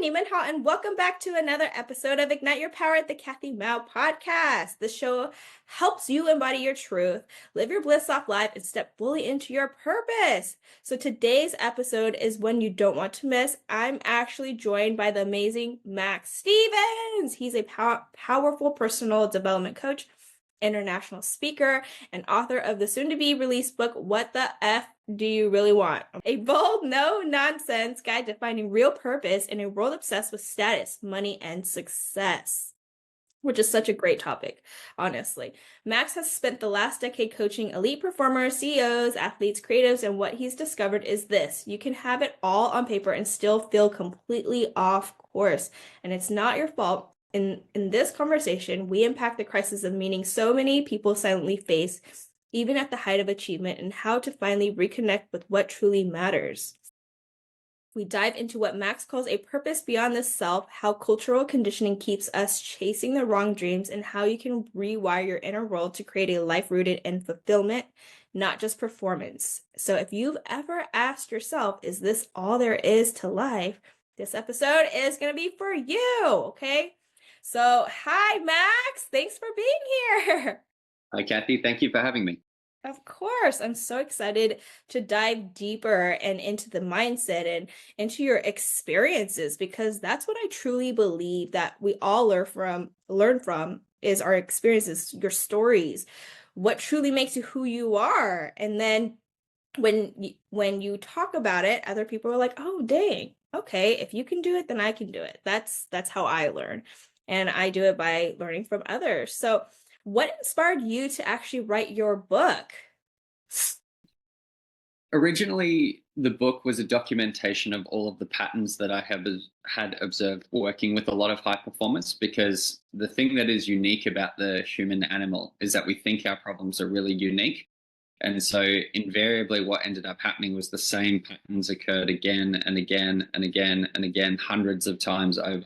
Nimenha, and welcome back to another episode of Ignite Your Power at the Kathy Mao podcast. The show helps you embody your truth, live your bliss off life, and step fully into your purpose. So today's episode is one you don't want to miss. I'm actually joined by the amazing Max Stevens. He's a powerful personal development coach, international speaker, and author of the soon-to-be released book, What the F Do You Really Want? A bold, no-nonsense guide to finding real purpose in a world obsessed with status, money, and success, which is such a great topic, honestly. Max has spent the last decade coaching elite performers, CEOs, athletes, creatives, and what he's discovered is this: you can have it all on paper and still feel completely off course, and it's not your fault. In this conversation, we unpack the crisis of meaning so many people silently face, even at the height of achievement, and how to finally reconnect with what truly matters. We dive into what Max calls a purpose beyond the self, how cultural conditioning keeps us chasing the wrong dreams, and how you can rewire your inner world to create a life rooted in fulfillment, not just performance. So if you've ever asked yourself, is this all there is to life? This episode is going to be for you, okay? So, hi, Max. Thanks for being here. Hi, Kathy. Thank you for having me. Of course. I'm so excited to dive deeper and into the mindset and into your experiences, because that's what I truly believe that we all learn from is our experiences, your stories, what truly makes you who you are. And then when you talk about it, other people are like, "Oh, dang. Okay, if you can do it, then I can do it." That's how I learn. And I do it by learning from others. So, what inspired you to actually write your book? Originally, the book was a documentation of all of the patterns that I had observed working with a lot of high performance, because the thing that is unique about the human animal is that we think our problems are really unique. And so invariably what ended up happening was the same patterns occurred again and again and again and again, hundreds of times over.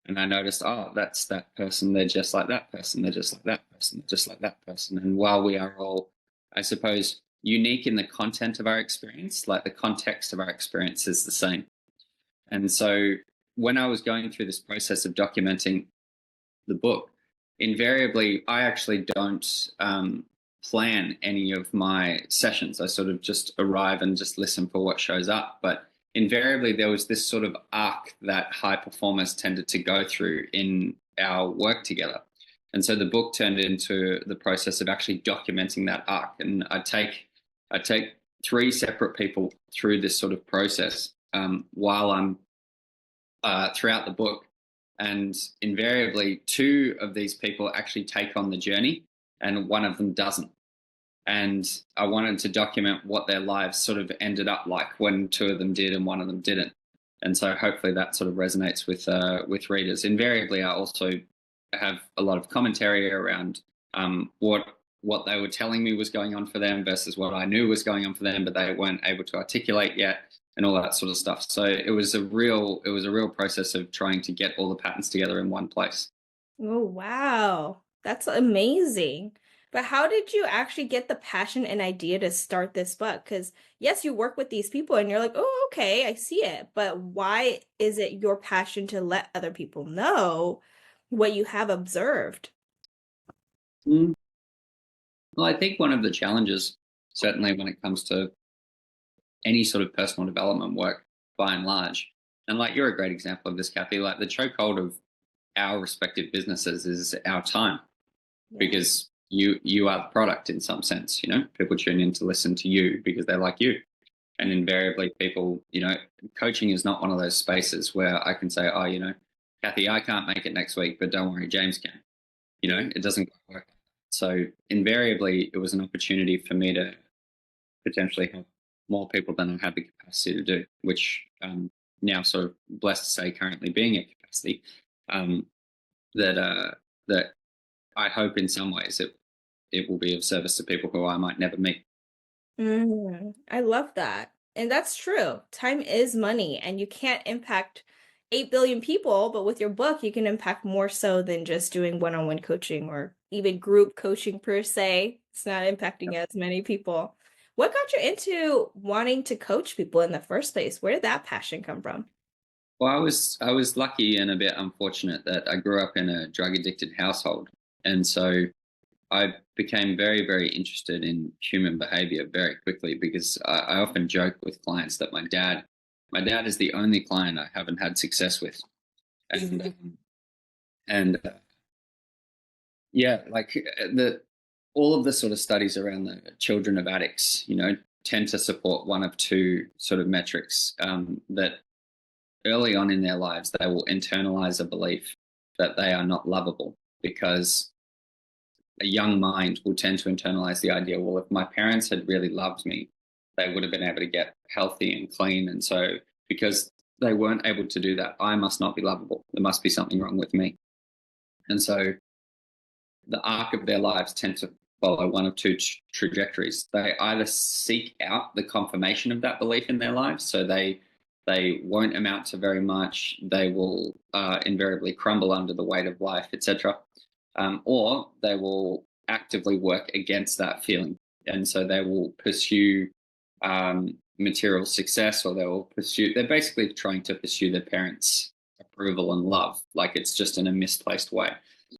And I noticed, oh, that's that person. They're just like that person. They're just like that person. They're just like that person. And while we are all, I suppose, unique in the content of our experience, like the context of our experience is the same. And so when I was going through this process of documenting the book, invariably, I actually don't plan any of my sessions. I sort of just arrive and just listen for what shows up. But invariably, there was this sort of arc that high performers tended to go through in our work together. And so the book turned into the process of actually documenting that arc. And I take three separate people through this sort of process while I'm throughout the book. And invariably, two of these people actually take on the journey and one of them doesn't. And I wanted to document what their lives sort of ended up like when two of them did and one of them didn't. And so hopefully that sort of resonates with readers. Invariably, I also have a lot of commentary around what they were telling me was going on for them versus what I knew was going on for them, but they weren't able to articulate yet, and all that sort of stuff. So it was a real process of trying to get all the patterns together in one place. Oh, wow. That's amazing. But how did you actually get the passion and idea to start this book? Because yes, you work with these people and you're like, oh, okay, I see it. But why is it your passion to let other people know what you have observed? Mm. Well, I think one of the challenges, certainly when it comes to any sort of personal development work by and large, and like you're a great example of this, Kathy, like the chokehold of our respective businesses is our time, because you are the product in some sense. People tune in to listen to you because they like you. And invariably people, coaching is not one of those spaces where I can say, oh, Kathy, I can't make it next week, but don't worry, James can. It doesn't work. So invariably it was an opportunity for me to potentially help more people than I had the capacity to do, which now sort of blessed to say currently being at capacity, that I hope in some ways it will be of service to people who I might never meet. I love that. And that's true. Time is money, and you can't impact 8 billion people, but with your book, you can impact more so than just doing one-on-one coaching or even group coaching per se. It's not impacting as many people. What got you into wanting to coach people in the first place? Where did that passion come from? Well, I was lucky and a bit unfortunate that I grew up in a drug addicted household, and so I became very, very interested in human behavior very quickly because I often joke with clients that my dad is the only client I haven't had success with, and yeah, like the all of the sort of studies around the children of addicts, tend to support one of two sort of metrics, that early on in their lives they will internalize a belief that they are not lovable because a young mind will tend to internalize the idea, well, if my parents had really loved me, they would have been able to get healthy and clean. And so, because they weren't able to do that, I must not be lovable. There must be something wrong with me. And so, the arc of their lives tend to follow one of two trajectories. They either seek out the confirmation of that belief in their lives, so they won't amount to very much. They will invariably crumble under the weight of life, etc. Or they will actively work against that feeling, and so they will pursue material success, or they will pursue. They're basically trying to pursue their parents' approval and love, like it's just in a misplaced way.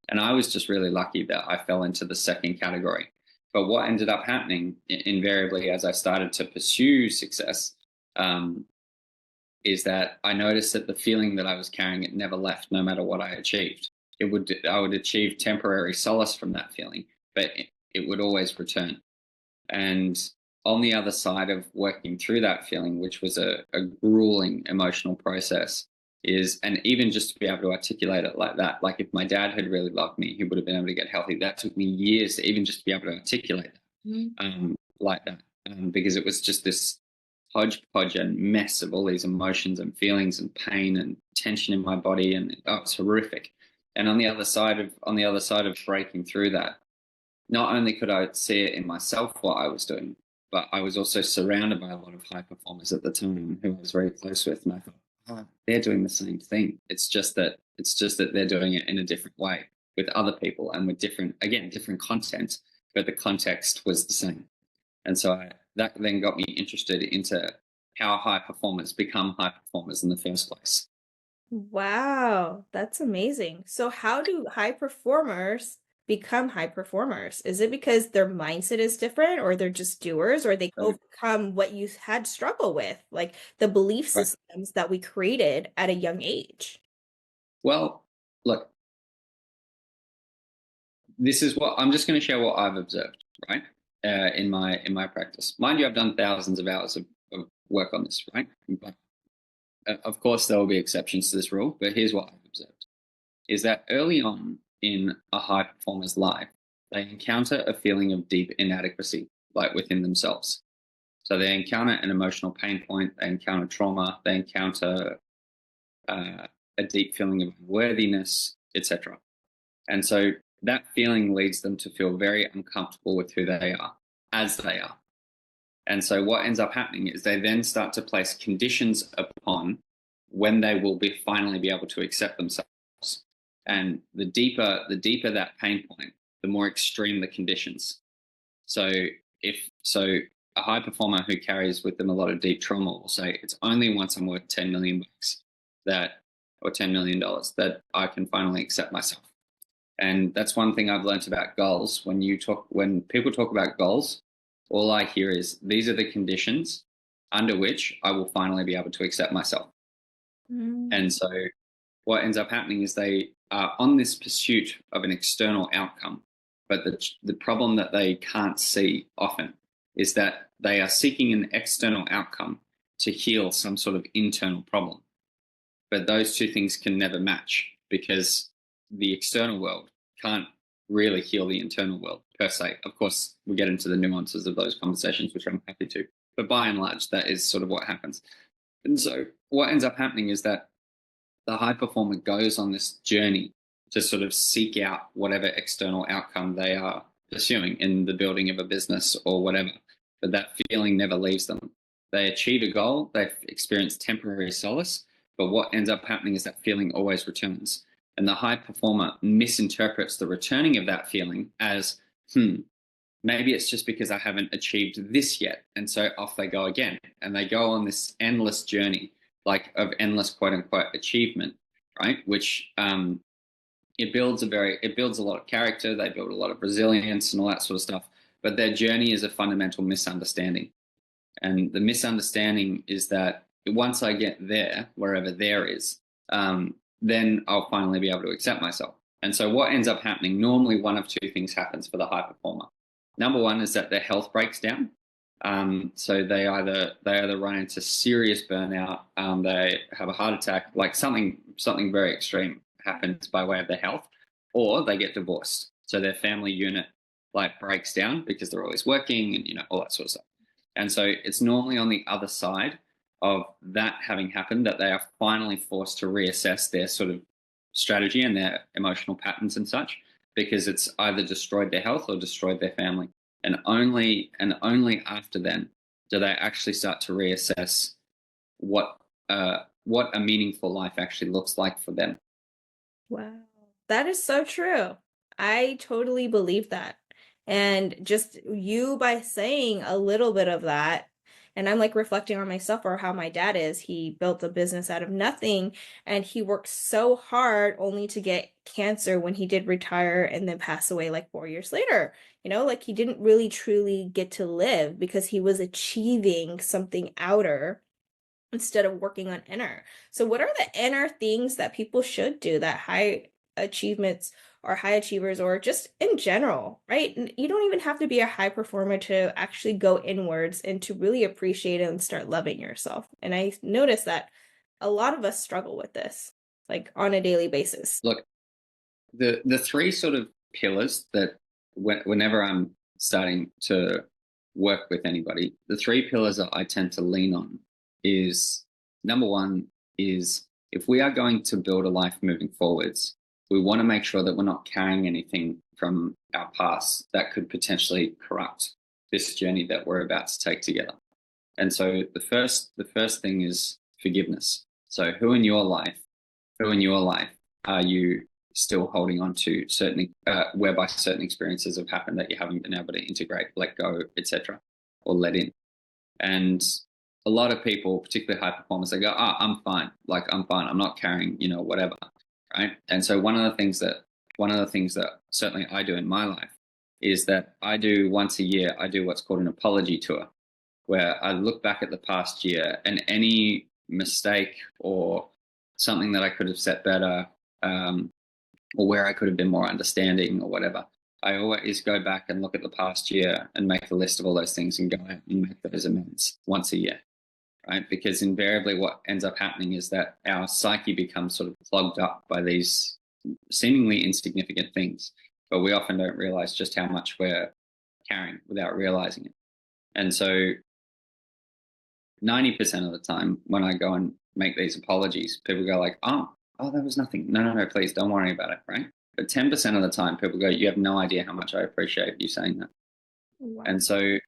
And I was just really lucky that I fell into the second category. But what ended up happening invariably as I started to pursue success, is that I noticed that the feeling that I was carrying, it never left, no matter what I achieved. I would achieve temporary solace from that feeling, but it would always return. And on the other side of working through that feeling, which was a grueling emotional process, and even just to be able to articulate it like that, like if my dad had really loved me, he would have been able to get healthy. That took me years to even just be able to articulate that, like that, because it was just this hodgepodge and mess of all these emotions and feelings and pain and tension in my body, and it's horrific. And on the other side of breaking through that, not only could I see it in myself what I was doing, but I was also surrounded by a lot of high performers at the time who I was very close with, and I thought, oh, they're doing the same thing. It's just that they're doing it in a different way with other people and with different content, but the context was the same. And so that then got me interested into how high performers become high performers in the first place. Wow, that's amazing. So how do high performers become high performers? Is it because their mindset is different, or they're just doers, or they So, overcome what you had struggle with, like the belief right. systems that we created at a young age? Well, look, this is what I'm just going to share what I've observed, right? In my practice, mind you, I've done thousands of hours of work on this, right? But of course, there will be exceptions to this rule. But here's what I've observed: is that early on in a high performer's life, they encounter a feeling of deep inadequacy, like within themselves. So they encounter an emotional pain point, they encounter trauma, they encounter a deep feeling of unworthiness, etc. And so that feeling leads them to feel very uncomfortable with who they are, as they are. And so what ends up happening is they then start to place conditions upon when they will finally be able to accept themselves. And the deeper that pain point, the more extreme the conditions. So if a high performer who carries with them a lot of deep trauma will say, it's only once I'm worth 10 million bucks that or $10 million that I can finally accept myself. And that's one thing I've learned about goals. When people talk about goals, all I hear is these are the conditions under which I will finally be able to accept myself. Mm. And so what ends up happening is they are on this pursuit of an external outcome. But the problem that they can't see often is that they are seeking an external outcome to heal some sort of internal problem. But those two things can never match because the external world can't really heal the internal world per se. Of course, we get into the nuances of those conversations, which I'm happy to. But by and large, that is sort of what happens. And so what ends up happening is that the high performer goes on this journey to sort of seek out whatever external outcome they are pursuing in the building of a business or whatever. But that feeling never leaves them. They achieve a goal, they've experienced temporary solace, but what ends up happening is that feeling always returns. And the high performer misinterprets the returning of that feeling as, maybe it's just because I haven't achieved this yet. And so off they go again. And they go on this endless journey like of endless quote unquote achievement, right? Which it builds a lot of character, they build a lot of resilience and all that sort of stuff. But their journey is a fundamental misunderstanding. And the misunderstanding is that once I get there, wherever there is, then I'll finally be able to accept myself. And so what ends up happening, normally one of two things happens for the high performer. Number one is that their health breaks down. So they either run into serious burnout, they have a heart attack, like something very extreme happens by way of their health, or they get divorced. So their family unit like breaks down because they're always working and all that sort of stuff. And so it's normally on the other side of that having happened that they are finally forced to reassess their sort of strategy and their emotional patterns and such, because it's either destroyed their health or destroyed their family. And only after then do they actually start to reassess what what a meaningful life actually looks like for them. Wow. That is so true. I totally believe that. And just you by saying a little bit of that, and I'm like reflecting on myself or how my dad is. He built a business out of nothing and he worked so hard only to get cancer when he did retire and then pass away like 4 years later. Like he didn't really truly get to live because he was achieving something outer instead of working on inner. So what are the inner things that people should do, that high achievements or high achievers or just in general, right? You don't even have to be a high performer to actually go inwards and to really appreciate it and start loving yourself. And I notice that a lot of us struggle with this like on a daily basis. Look, the three sort of pillars that whenever I'm starting to work with anybody, the three pillars that I tend to lean on is number one is if we are going to build a life moving forwards, we want to make sure that we're not carrying anything from our past that could potentially corrupt this journey that we're about to take together. And so the first thing is forgiveness. So who in your life are you still holding on to certain whereby certain experiences have happened that you haven't been able to integrate, let go, etc., or let in? And a lot of people, particularly high performers, they go, "Oh, I'm fine. Like I'm fine. I'm not carrying, whatever." Right? And so one of the things that certainly I do in my life is that I do once a year. I do what's called an apology tour, where I look back at the past year and any mistake or something that I could have set better, or where I could have been more understanding or whatever. I always go back and look at the past year and make a list of all those things and go out and make those amends once a year, right? Because invariably what ends up happening is that our psyche becomes sort of clogged up by these seemingly insignificant things, but we often don't realize just how much we're carrying without realizing it. And so 90% of the time when I go and make these apologies, people go like, oh, that was nothing. No, no, no, please don't worry about it, right? But 10% of the time people go, you have no idea how much I appreciate you saying that. Wow. And so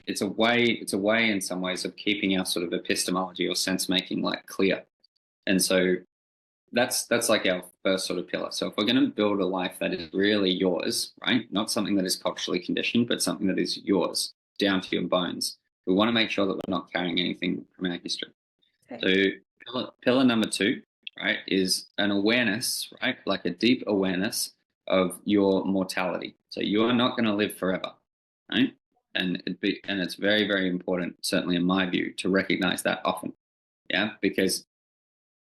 it's a way in some ways of keeping our sort of epistemology or sense making like clear. And so that's like our first sort of pillar. So if we're going to build a life that is really yours, right? Not something that is culturally conditioned, but something that is yours down to your bones. We want to make sure that we're not carrying anything from our history. Okay. So pillar number two, right, is an awareness, right, like a deep awareness of your mortality. So you are not going to live forever, right? And it's very, very important, certainly in my view, to recognize that often. Yeah, because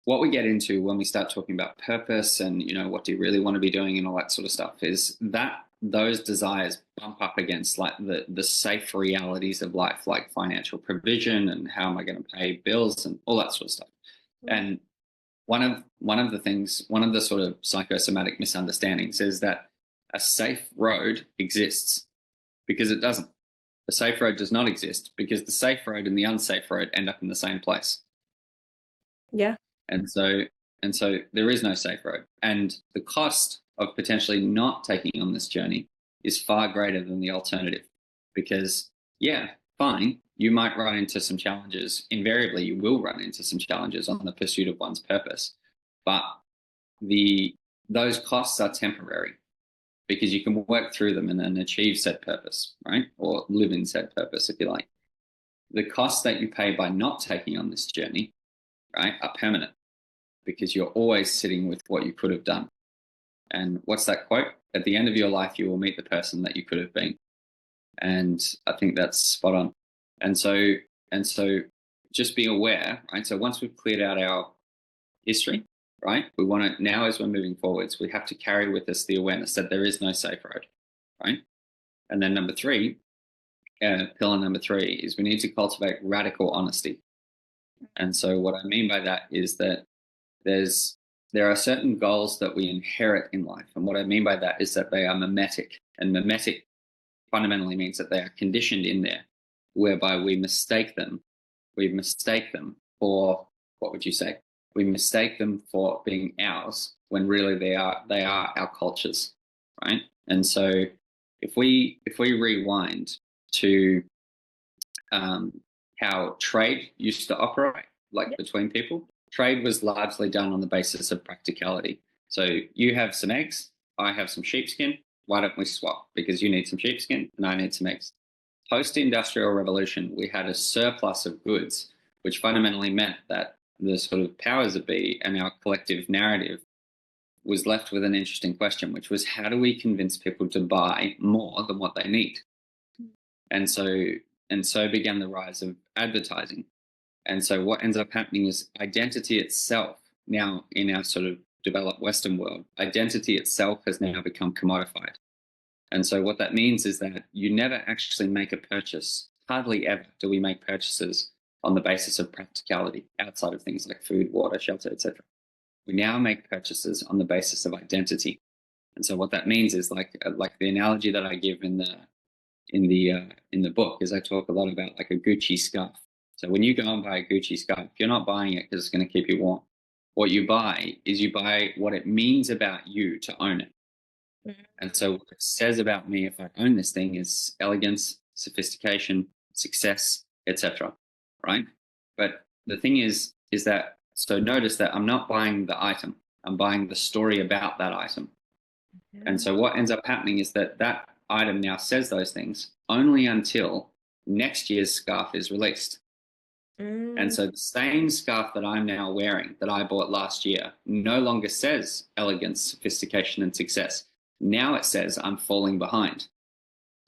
what we get into when we start talking about purpose and what do you really want to be doing and all that sort of stuff is that those desires bump up against like the safe realities of life, like financial provision and how am I going to pay bills and all that sort of stuff. And one of the sort of psychosomatic misunderstandings is that a safe road exists, because it doesn't. The safe road does not exist because the safe road and the unsafe road end up in the same place. Yeah. And so there is no safe road. And the cost of potentially not taking on this journey is far greater than the alternative. Because, yeah, fine, you might run into some challenges. Invariably, you will run into some challenges on the pursuit of one's purpose. But those costs are temporary, because you can work through them and then achieve said purpose, right? Or live in said purpose, if you like. the costs that you pay by not taking on this journey, right, are permanent because you're always sitting with what you could have done. And what's that quote? At the end of your life, you will meet the person that you could have been. And I think that's spot on. And so, and so just be aware, right? So once we've cleared out our history, right, we want to, now as we're moving forwards, we have to carry with us the awareness that there is no safe road, right? And then number three, pillar number three is we need to cultivate radical honesty. And so what I mean by that is that there are certain goals that we inherit in life. And what I mean by that is that they are mimetic. And mimetic fundamentally means that they are conditioned in there, whereby we mistake them. We mistake them for, what would you say? We mistake them for being ours when really they are our cultures, right? And so if we rewind to how trade used to operate, like between people, trade was largely done on the basis of practicality. So you have some eggs, I have some sheepskin. Why don't we swap? Because you need some sheepskin and I need some eggs. Post-industrial revolution, we had a surplus of goods, which fundamentally meant that the sort of powers that be and our collective narrative was left with an interesting question, which was how do we convince people to buy more than what they need? And so began the rise of advertising. And so what ends up happening is identity itself, now in our sort of developed Western world, identity itself has now become commodified. And so what that means is that you never actually make a purchase. Hardly ever do we make purchases on the basis of practicality outside of things like food, water, shelter, etc. We now make purchases on the basis of identity. And so what that means is like the analogy that I give in the book is I talk a lot about like a Gucci scarf. So when you go and buy a Gucci scarf, you're not buying it because it's going to keep you warm. What you buy is you buy what it means about you to own it. And so what it says about me if I own this thing is elegance, sophistication, success, etc. Right? But the thing is that so notice that I'm not buying the item. I'm buying the story about that item. And so what ends up happening is that that item now says those things only until next year's scarf is released. And so the same scarf that I'm now wearing that I bought last year no longer says elegance, sophistication, and success. Now it says I'm falling behind.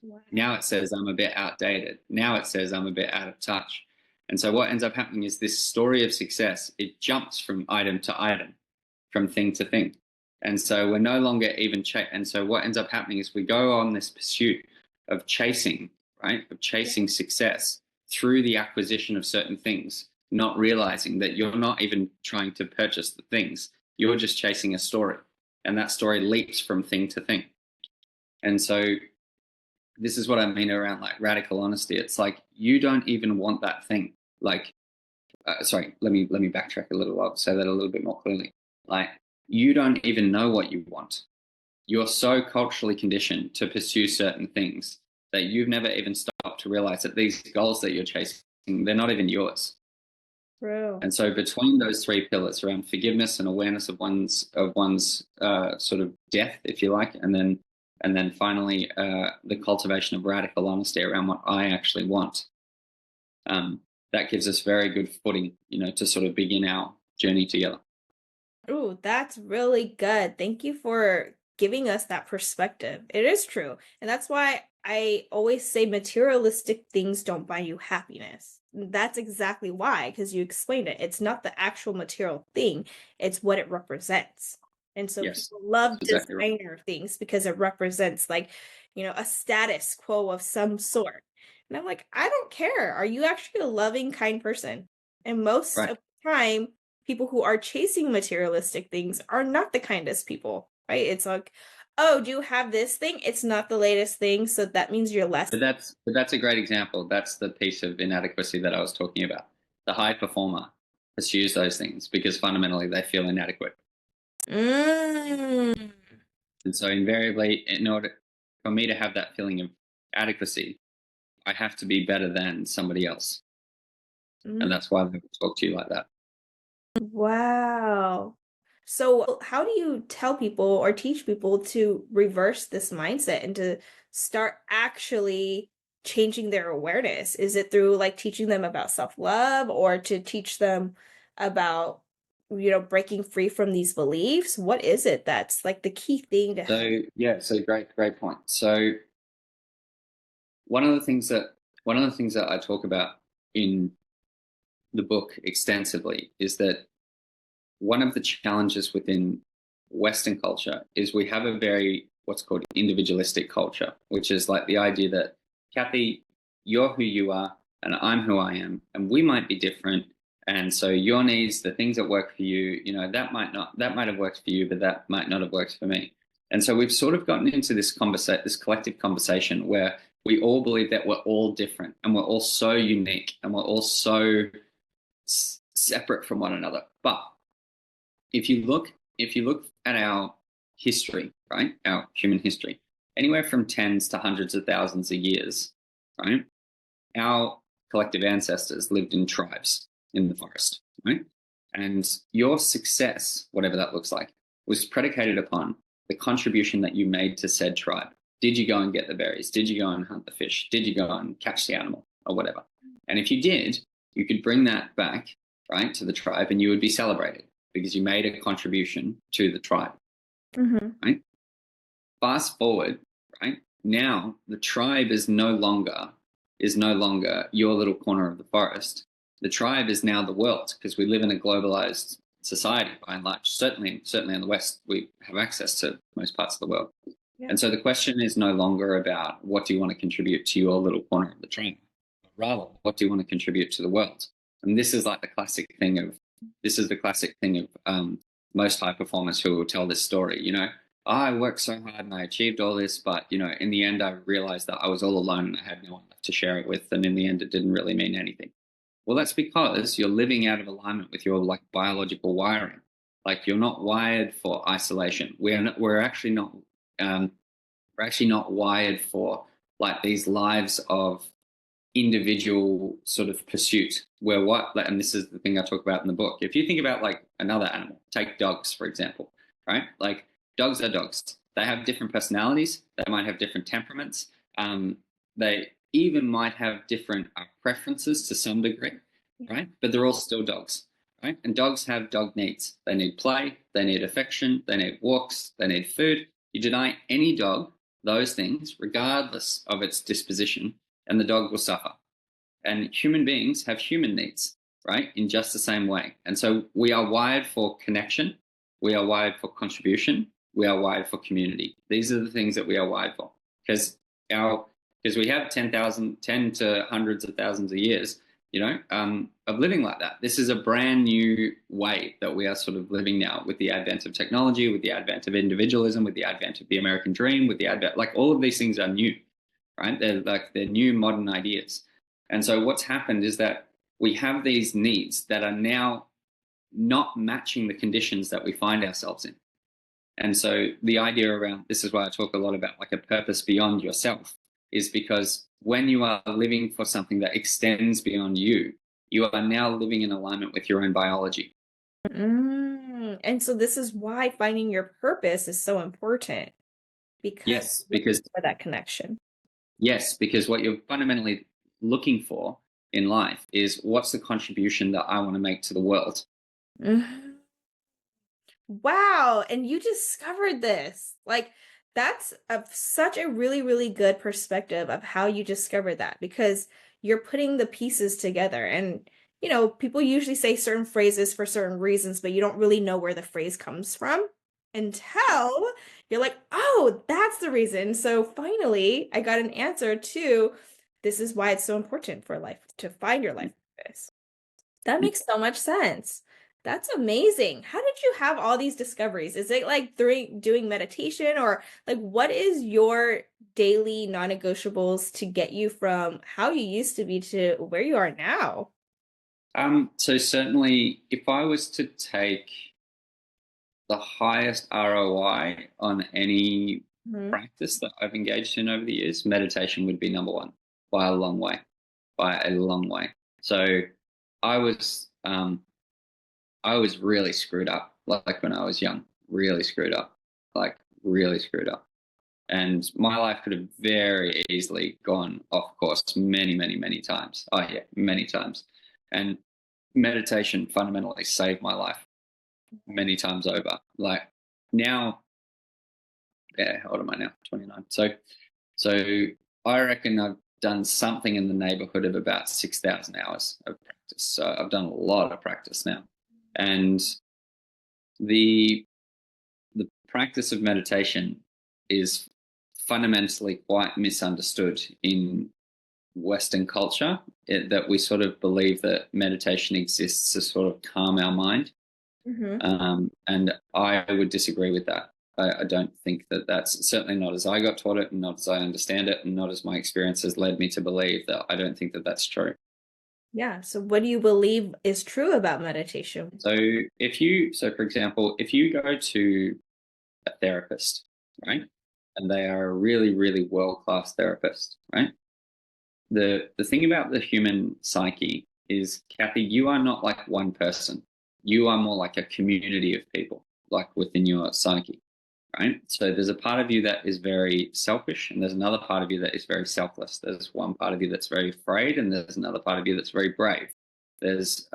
Wow. Now it says I'm a bit outdated. Now it says I'm a bit out of touch. And so what ends up happening is this story of success, it jumps from item to item, from thing to thing. And so we're no longer even and so what ends up happening is we go on this pursuit of chasing, right? Of chasing success through the acquisition of certain things, not realizing that you're not even trying to purchase the things. You're just chasing a story. And that story leaps from thing to thing. And so this is what I mean around like radical honesty. It's like you don't even want that thing. Like, sorry, let me backtrack a little. I'll say that a little bit more clearly. Like, you don't even know what you want. You're so culturally conditioned to pursue certain things that you've never even stopped to realize that these goals that you're chasing, they're not even yours. True. And so between those three pillars around forgiveness and awareness of one's sort of death, if you like, and then finally the cultivation of radical honesty around what I actually want, that gives us very good footing, to sort of begin our journey together. Ooh, that's really good. Thank you for giving us that perspective. It is true. And that's why I always say materialistic things don't buy you happiness. That's exactly why, because you explained it. It's not the actual material thing, it's what it represents. And so Yes, people love that's exactly right. designer things because it represents like, a status quo of some sort. And I'm like, I don't care. Are you actually a loving, kind person? And most Right. of the time, people who are chasing materialistic things are not the kindest people, right? It's like, oh, do you have this thing? It's not the latest thing, so that means you're less. But that's a great example. That's the piece of inadequacy that I was talking about. The high performer pursues those things because fundamentally they feel inadequate. Mm. And so invariably, in order for me to have that feeling of adequacy, I have to be better than somebody else. And Mm. that's why I talk to you like that. Wow. So, how do you tell people or teach people to reverse this mindset and to start actually changing their awareness? Is it through like teaching them about self-love, or to teach them about, breaking free from these beliefs? What is it that's like the key thing to help? So yeah, so great point. So one of the things that I talk about in the book extensively is that one of the challenges within Western culture is we have a very what's called individualistic culture, which is like the idea that, Kathy, you're who you are and I'm who I am, and we might be different. And so your needs, the things that work for you, that might have worked for you, but that might not have worked for me. And so we've sort of gotten into this collective conversation where we all believe that we're all different and we're all so unique and we're all so separate from one another. But if you look at our history, right, our human history, anywhere from tens to hundreds of thousands of years, right, our collective ancestors lived in tribes in the forest, right? And your success, whatever that looks like, was predicated upon the contribution that you made to said tribe. Did you go and get the berries? Did you go and hunt the fish? Did you go and catch the animal or whatever? And if you did, you could bring that back, right, to the tribe and you would be celebrated because you made a contribution to the tribe, Mm-hmm. right? Fast forward, right? Now the tribe is no longer your little corner of the forest. The tribe is now the world because we live in a globalized society by and large. Certainly in the West, we have access to most parts of the world. Yeah. And so the question is no longer about what do you want to contribute to your little corner of the tribe, but rather what do you want to contribute to the world? And this is like the classic thing of most high performers who will tell this story. I worked so hard and I achieved all this, but in the end, I realized that I was all alone and I had no one left to share it with, and in the end, it didn't really mean anything. Well, that's because you're living out of alignment with your like biological wiring. Like you're not wired for isolation. We're actually not wired for like these lives of individual sort of pursuit where and this is the thing I talk about in the book. If you think about like another animal, take dogs, for example, right? Like dogs are dogs. They have different personalities. They might have different temperaments. They even might have different preferences to some degree, right? But they're all still dogs, right? And dogs have dog needs. They need play. They need affection. They need walks. They need food. You deny any dog those things, regardless of its disposition, and the dog will suffer. And human beings have human needs, right? In just the same way. And so we are wired for connection. We are wired for contribution. We are wired for community. These are the things that we are wired for. Because we have 10 to hundreds of thousands of years, of living like that. This is a brand new way that we are sort of living now with the advent of technology, with the advent of individualism, with the advent of the American dream, with the advent, like all of these things are new, right? They're new modern ideas. And so what's happened is that we have these needs that are now not matching the conditions that we find ourselves in. And so the idea around this is why I talk a lot about like a purpose beyond yourself, is because when you are living for something that extends beyond you, you are now living in alignment with your own biology. And so this is why finding your purpose is so important, because for that connection. Yes, because what you're fundamentally looking for in life is what's the contribution that I want to make to the world. Mhm. Wow, and you discovered this. Like that's such a really, really good perspective of how you discovered that, because you're putting the pieces together. And people usually say certain phrases for certain reasons, but you don't really know where the phrase comes from until you're like, oh, that's the reason. So finally, I got an answer to this is why it's so important for life to find your life purpose. That makes so much sense. That's amazing. How did you have all these discoveries? Is it like doing meditation, or like what is your daily non-negotiables to get you from how you used to be to where you are now? So certainly if I was to take the highest ROI on any Mhm. practice that I've engaged in over the years, meditation would be number one by a long way, by a long way. So I was I was really screwed up, like when I was young, really screwed up, like really screwed up. And my life could have very easily gone off course many, many, many times. Oh, yeah, many times. And meditation fundamentally saved my life many times over. Like now, yeah, how old am I now? 29. So I reckon I've done something in the neighborhood of about 6,000 hours of practice. So I've done a lot of practice now. And the the practice of meditation is fundamentally quite misunderstood in Western culture, that we sort of believe that meditation exists to sort of calm our mind. Mm-hmm. And I would disagree with that. I don't think that that's certainly not as I got taught it, and not as I understand it, and not as my experience has led me to believe that. I don't think that that's true. Yeah. So what do you believe is true about meditation? So for example, if you go to a therapist, right, and they are a really, really world-class therapist, right? The thing about the human psyche is, Kathy, you are not like one person. You are more like a community of people, like within your psyche, right? So there's a part of you that is very selfish, and there's another part of you that is very selfless. There's one part of you that's very afraid, and there's another part of you that's very brave. There's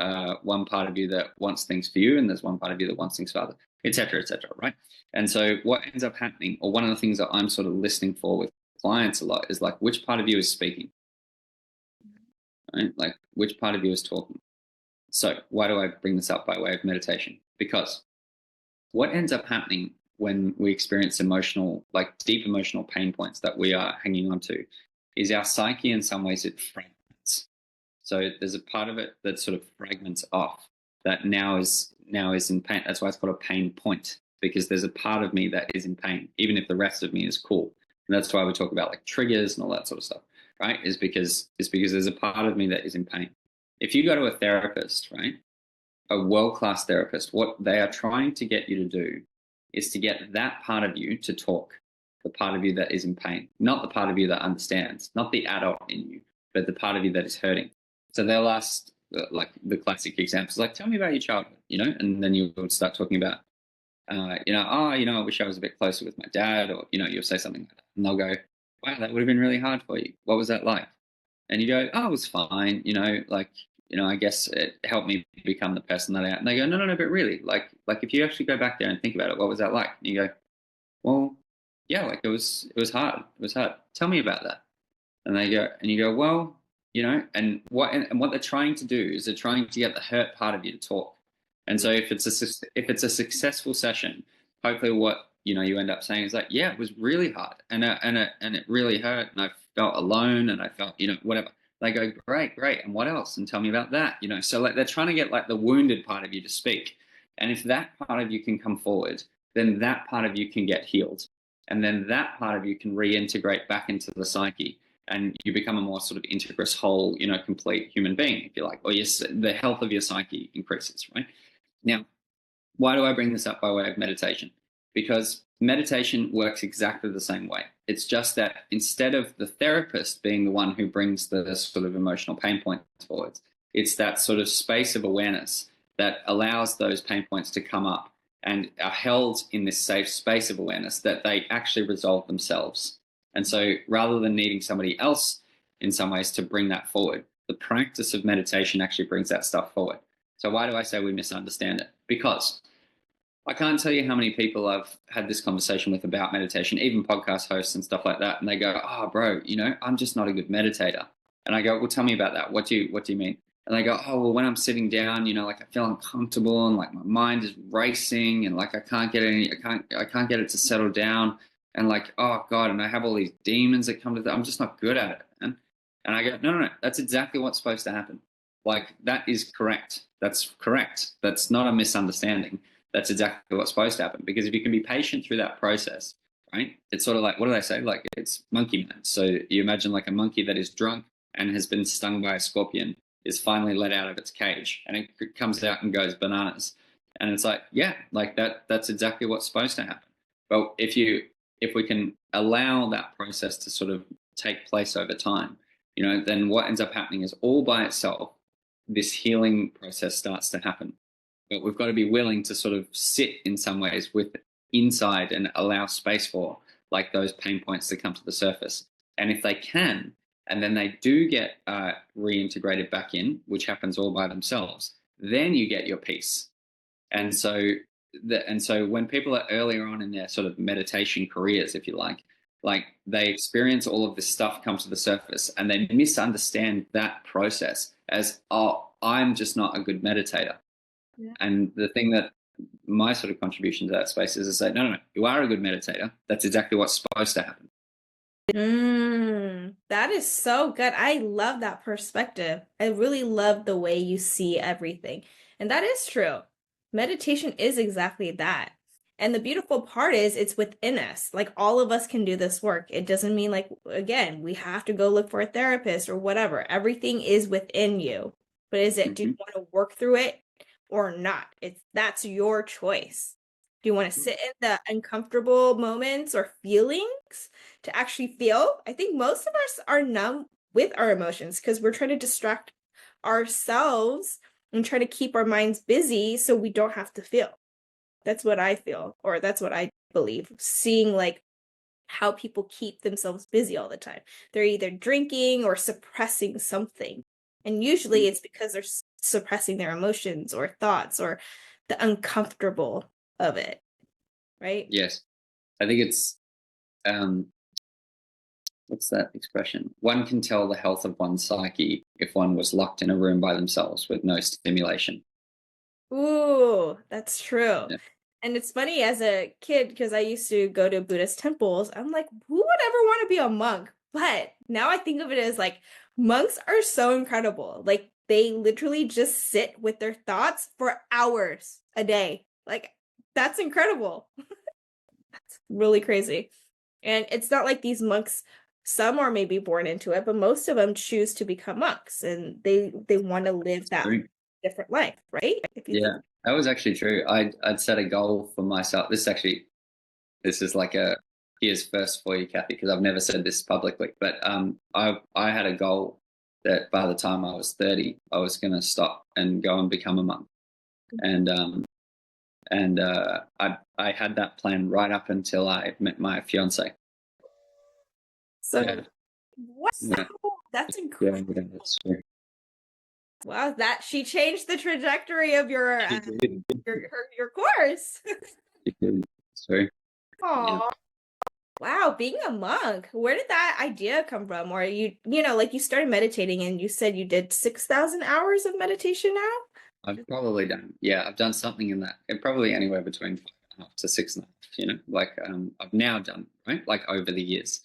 one part of you that wants things for you, and there's one part of you that wants things for others, et cetera, right? And so what ends up happening, or one of the things that I'm sort of listening for with clients a lot, is like, which part of you is speaking, right? Like, which part of you is talking? So why do I bring this up by way of meditation? Because what ends up happening when we experience emotional, like deep emotional pain points that we are hanging on to, is our psyche in some ways it fragments. So there's a part of it that sort of fragments off, that now is in pain. That's why it's called a pain point, because there's a part of me that is in pain, even if the rest of me is cool. And that's why we talk about like triggers and all that sort of stuff, right? Is because there's a part of me that is in pain. If you go to a therapist, right, a world-class therapist, what they are trying to get you to do is to get that part of you to talk, the part of you that is in pain, not the part of you that understands, not the adult in you, but the part of you that is hurting. So they'll ask, like the classic examples, like, tell me about your childhood, and then you would start talking about, I wish I was a bit closer with my dad, or, you'll say something like that. And they'll go, wow, that would have been really hard for you. What was that like? And you go, oh, it was fine, I guess it helped me become the person that I am. And they go, no, no, no, but really, like if you actually go back there and think about it, what was that like? And you go, well, yeah, like it was hard. It was hard. Tell me about that. And they go, and you go, well, and what they're trying to do is they're trying to get the hurt part of you to talk. And so if it's a successful session, hopefully what you end up saying is like, yeah, it was really hard, and it really hurt, and I felt alone, and I felt whatever. They go, great, great, and what else? And tell me about that. So like they're trying to get like the wounded part of you to speak, and if that part of you can come forward, then that part of you can get healed, and then that part of you can reintegrate back into the psyche, and you become a more sort of integrous whole, complete human being, if you like, or yes, the health of your psyche increases, right? Now, why do I bring this up by way of meditation? Because meditation works exactly the same way. It's just that instead of the therapist being the one who brings the sort of emotional pain points forward, it's that sort of space of awareness that allows those pain points to come up and are held in this safe space of awareness, that they actually resolve themselves. And so rather than needing somebody else in some ways to bring that forward, the practice of meditation actually brings that stuff forward. So why do I say we misunderstand it? Because I can't tell you how many people I've had this conversation with about meditation, even podcast hosts and stuff like that. And they go, oh, bro, I'm just not a good meditator. And I go, well, tell me about that. What do you mean? And they go, oh, well, when I'm sitting down, like I feel uncomfortable, and like my mind is racing, and like I can't get it to settle down. And like, oh God, and I have all these demons that come to that. I'm just not good at it, man. And I go, no, no, no, that's exactly what's supposed to happen. Like, that is correct. That's correct. That's not a misunderstanding. That's exactly what's supposed to happen. Because if you can be patient through that process, right? It's sort of like, what do they say? Like, it's monkey man. So you imagine like a monkey that is drunk and has been stung by a scorpion is finally let out of its cage, and it comes out and goes bananas. And it's like, yeah, like that's exactly what's supposed to happen. But if we can allow that process to sort of take place over time, then what ends up happening is, all by itself, this healing process starts to happen. But we've got to be willing to sort of sit in some ways with inside and allow space for like those pain points that come to the surface. And if they can, and then they do get reintegrated back in, which happens all by themselves, then you get your peace. And so when people are earlier on in their sort of meditation careers, if you like they experience all of this stuff come to the surface and they misunderstand that process as, oh, I'm just not a good meditator. Yeah. And the thing that my sort of contribution to that space is to say, no, you are a good meditator. That's exactly what's supposed to happen. That is so good. I love that perspective. I really love the way you see everything. And that is true. Meditation is exactly that. And the beautiful part is it's within us. Like all of us can do this work. It doesn't mean like, again, we have to go look for a therapist or whatever. Everything is within you. But is it, do you want to work through it or not? That's your choice. Do you want to sit in the uncomfortable moments or feelings to actually feel? I think most of us are numb with our emotions because we're trying to distract ourselves and try to keep our minds busy so we don't have to feel. That's what I feel, or that's what I believe, seeing like how people keep themselves busy all the time. They're either drinking or suppressing something. And usually it's because they're suppressing their emotions or thoughts or the uncomfortable of it, right? Yes. I think it's, what's that expression? One can tell the health of one's psyche if one was locked in a room by themselves with no stimulation. Ooh, that's true. Yeah. And it's funny as a kid, because I used to go to Buddhist temples. I'm like, who would ever want to be a monk? But now I think of it as like monks are so incredible. Like they literally just sit with their thoughts for hours a day. Like that's incredible. That's really crazy. And it's not like these monks, some are maybe born into it, but most of them choose to become monks and they want to live that different life, right? If you think. Yeah, that was actually true. I'd set a goal for myself. This is like a here's first for you, Kathy, because I've never said this publicly. But I had a goal that by the time I was 30, I was going to stop and go and become a monk. And I had that plan right up until I met my fiance. So Yeah, wow, yeah, that's yeah, incredible. that's true. Wow, that she changed the trajectory of your She did. your course. She did. It's true. Yeah. Oh, wow, being a monk. Where did that idea come from? Or like you started meditating and you said you did 6,000 hours of meditation now? I've probably done, yeah, I've done something in that. Probably anywhere between 5.5 to 6.5. Like I've now done, right, like over the years.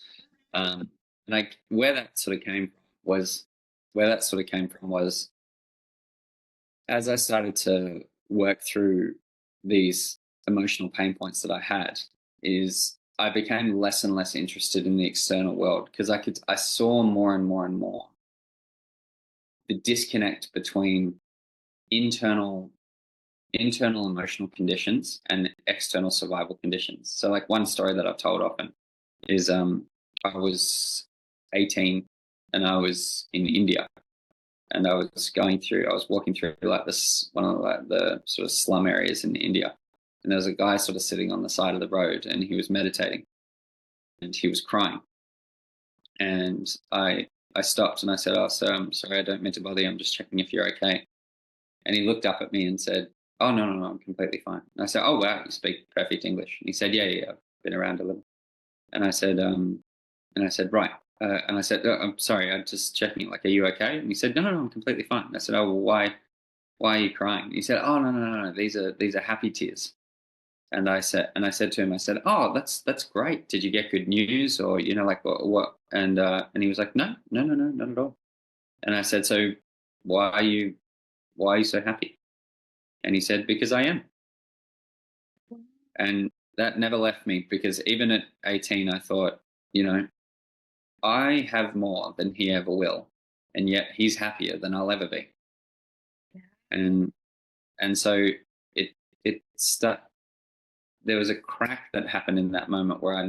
And where that sort of came from was as I started to work through these emotional pain points that I had, is I became less and less interested in the external world because I saw more and more and more the disconnect between internal emotional conditions and external survival conditions. So like one story that I've told often is I was 18 and I was in India and I was walking through like this one of like the sort of slum areas in India, and there was a guy sort of sitting on the side of the road and he was meditating and he was crying, and I stopped and I said, "Oh, sir, I'm sorry, I don't mean to bother you. I'm just checking if you're okay." And he looked up at me and said, "Oh, no, no, no, I'm completely fine." And I said, "Oh, wow, you speak perfect English." And he said, "Yeah, yeah, I've been around a little." And I said, "Right." And I said, "Oh, I'm sorry, I'm just checking. Like, are you okay?" And he said, "No, no, no, I'm completely fine." And I said, "Oh, well, why are you crying?" And he said, "Oh, no, no, no, no, these are happy tears." And I said to him, I said, "Oh, that's great. Did you get good news, or like what?" And he was like, "No, no, no, no, not at all." And I said, "So, why are you why are you so happy?" And he said, "Because I am." And that never left me because even at 18, I thought, you know, I have more than he ever will, and yet he's happier than I'll ever be. And so it stuck. There was a crack that happened in that moment where I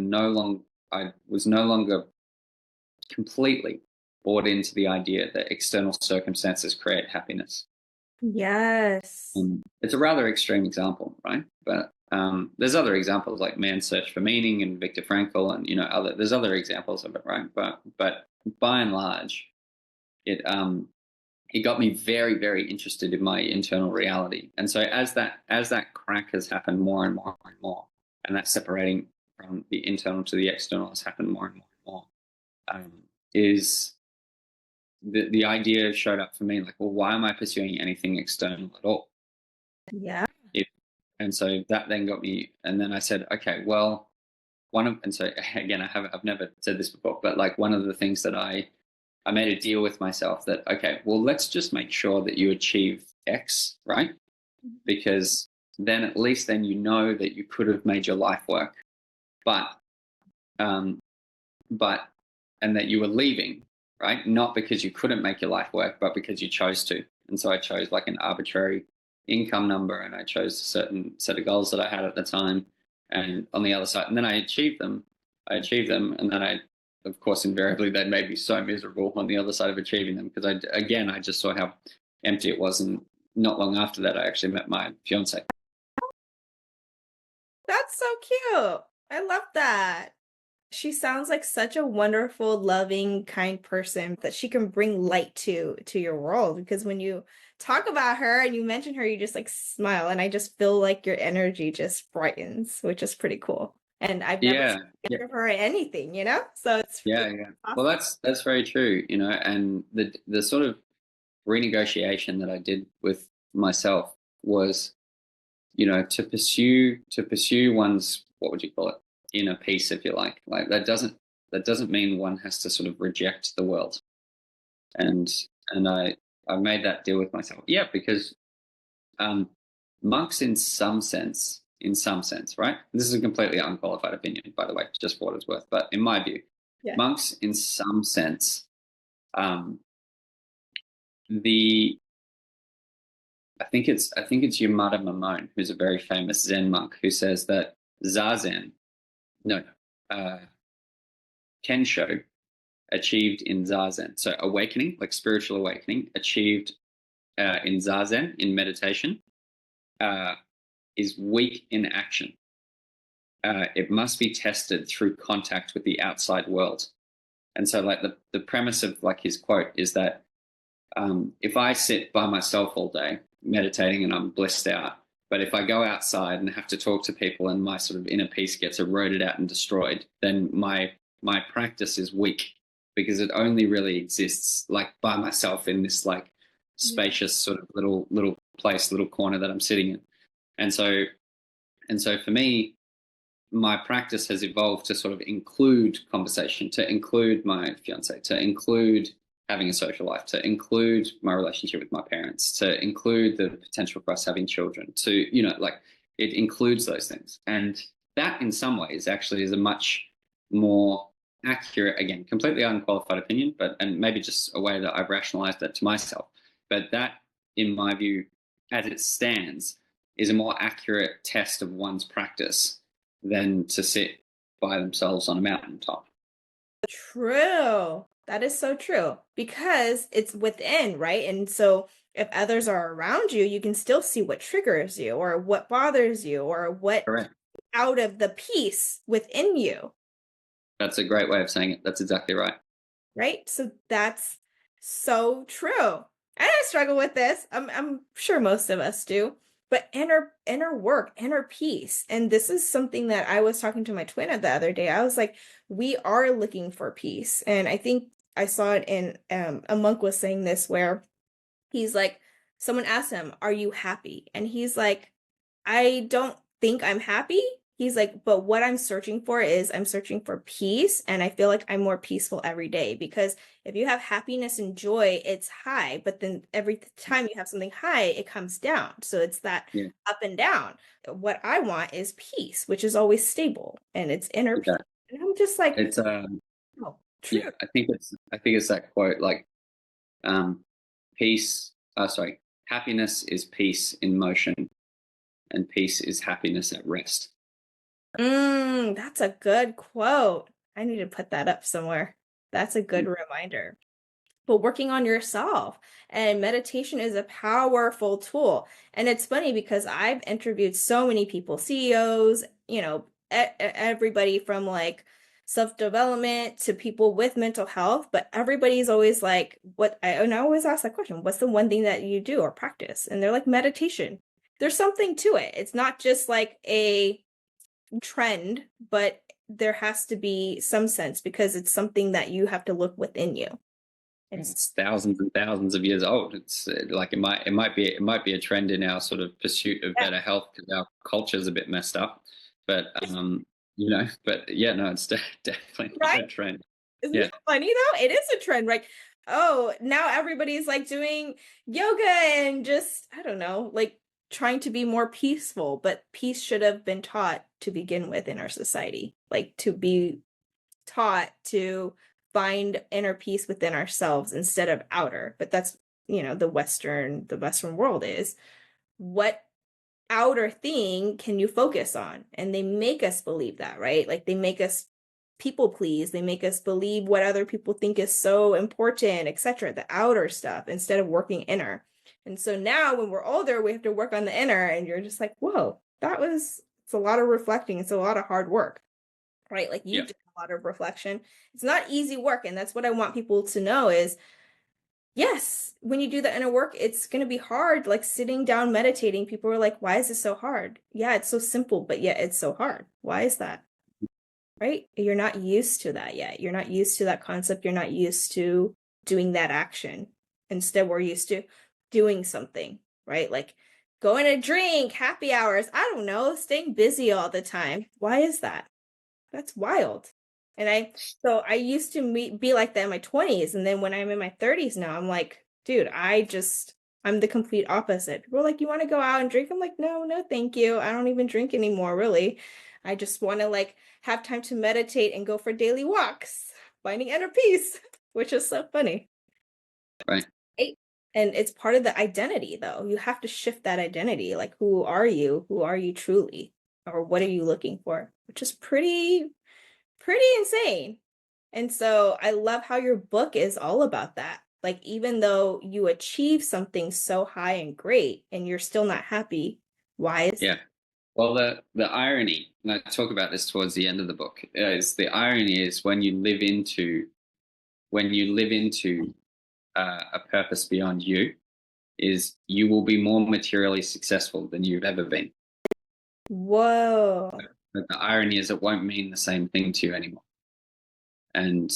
was no longer completely bought into the idea that external circumstances create happiness. Yes. It's a rather extreme example, right? But There's other examples like Man's Search for Meaning and Viktor Frankl, and there's other examples of it, right? But by and large, it got me very, very interested in my internal reality. And so as that crack has happened more and more and more, and that separating from the internal to the external has happened more and more and more, is the idea showed up for me like, well, why am I pursuing anything external at all? Yeah. If, and so that then got me, and then I said, okay, well, and so again, I've never said this before, but like one of the things that I made a deal with myself that, okay, well, let's just make sure that you achieve X, right? Because then at least then you know that you could have made your life work, but um, but and that you were leaving, right? Not because you couldn't make your life work, but because you chose to. And so I chose like an arbitrary income number, and I chose a certain set of goals that I had at the time. And on the other side, and then I achieved them. And then of course, invariably, they made me so miserable on the other side of achieving them because I just saw how empty it was. And not long after that, I actually met my fiance. That's so cute. I love that. She sounds like such a wonderful, loving, kind person that she can bring light to your world. Because when you talk about her and you mention her, you just like smile, and I just feel like your energy just brightens, which is pretty cool. And I've never Yeah, seen yeah, of her or anything, So it's yeah, yeah. Well, awesome. that's very true, and the sort of renegotiation that I did with myself was, to pursue one's, what would you call it, inner peace, if you like. Like that doesn't mean one has to sort of reject the world. And I made that deal with myself. Yeah, because um, monks, in some sense, right? This is a completely unqualified opinion, by the way, just for what it's worth. But in my view, Yeah. monks, in some sense, um, the I think it's Yamada Mamon, who's a very famous Zen monk, who says that Zazen, no, uh, Kensho achieved in Zazen. So awakening, like spiritual awakening, achieved in Zazen, in meditation, uh, is weak in action. It must be tested through contact with the outside world. And so, like the premise of like his quote is that if I sit by myself all day meditating and I'm blissed out, but if I go outside and have to talk to people and my sort of inner peace gets eroded out and destroyed, then my practice is weak because it only really exists like by myself in this like Yeah. spacious sort of little place, little corner that I'm sitting in. And so for me, my practice has evolved to sort of include conversation, to include my fiance, to include having a social life, to include my relationship with my parents, to include the potential for us having children, to, like it includes those things. And that in some ways actually is a much more accurate, again, completely unqualified opinion, and maybe just a way that I've rationalized that to myself. But that, in my view, as it stands, is a more accurate test of one's practice than to sit by themselves on a mountaintop. True. That is so true because it's within, right? And so if others are around you, you can still see what triggers you or what bothers you or what Correct. out of the peace within you, That's a great way of saying it. That's exactly right. right? So that's so true. And I struggle with this. I'm sure most of us do. But inner work, inner peace. And this is something that I was talking to my twin the other day. I was like, we are looking for peace. And I think I saw it in a monk was saying this where he's like, someone asked him, "Are you happy?" And he's like, "I don't think I'm happy." He's like, "But what I'm searching for is I'm searching for peace. And I feel like I'm more peaceful every day because if you have happiness and joy, it's high. But then every time you have something high, it comes down. So it's that Yeah. up and down. What I want is peace, which is always stable and it's inner peace." Yeah. And I'm just like, It's oh, yeah, true. I think it's that quote like um peace sorry, happiness is peace in motion and peace is happiness at rest. That's a good quote. I need to put that up somewhere. That's a good reminder. but working on yourself. And meditation is a powerful tool. And it's funny because I've interviewed so many people, CEOs, everybody from like self-development to people with mental health, but everybody's always like, and I always ask that question, what's the one thing that you do or practice? And they're like, meditation. There's something to it. It's not just like a trend, but there has to be some sense because it's something that you have to look within you. It's thousands and thousands of years old. It's like it might be a trend in our sort of pursuit of Yeah, better health because our culture's a bit messed up. But but yeah, no, it's definitely not right? a trend. Isn't Yeah, that funny though? It is a trend, right? Oh, now everybody's like doing yoga and just, I don't know, like trying to be more peaceful, but peace should have been taught to begin with in our society, like to be taught to find inner peace within ourselves instead of outer. But that's, the Western world is what outer thing can you focus on? And they make us believe that, right? Like they make us people please, they make us believe what other people think is so important, etc., the outer stuff instead of working inner. And so now when we're older, we have to work on the inner, and you're just like, whoa, it's a lot of reflecting, it's a lot of hard work, right? Like yeah, you've done a lot of reflection. It's not easy work, and that's what I want people to know is yes, when you do the inner work, it's going to be hard. Like sitting down meditating, people are like, why is this so hard? Yeah, it's so simple, but yet it's so hard. Why is that? Right? You're not used to that yet. You're not used to that concept. You're not used to doing that action. Instead, we're used to doing something, right? Like going to drink, happy hours, I don't know, staying busy all the time. Why is that? That's wild. And I used to be like that in my 20s. And then when I'm in my 30s now, I'm like, dude, I'm the complete opposite. People are like, you want to go out and drink? I'm like, no, no, thank you. I don't even drink anymore, really. I just want to like have time to meditate and go for daily walks, finding inner peace, which is so funny. right. Right? And it's part of the identity, though. You have to shift that identity. Like, who are you? Who are you truly? Or what are you looking for? Which is pretty insane. And so I love how your book is all about that. Like, even though you achieve something so high and great and you're still not happy, why is Yeah. Well, the irony, and I talk about this towards the end of the book, is the irony is when you live into a purpose beyond you, is you will be more materially successful than you've ever been. whoa. But the irony is it won't mean the same thing to you anymore. And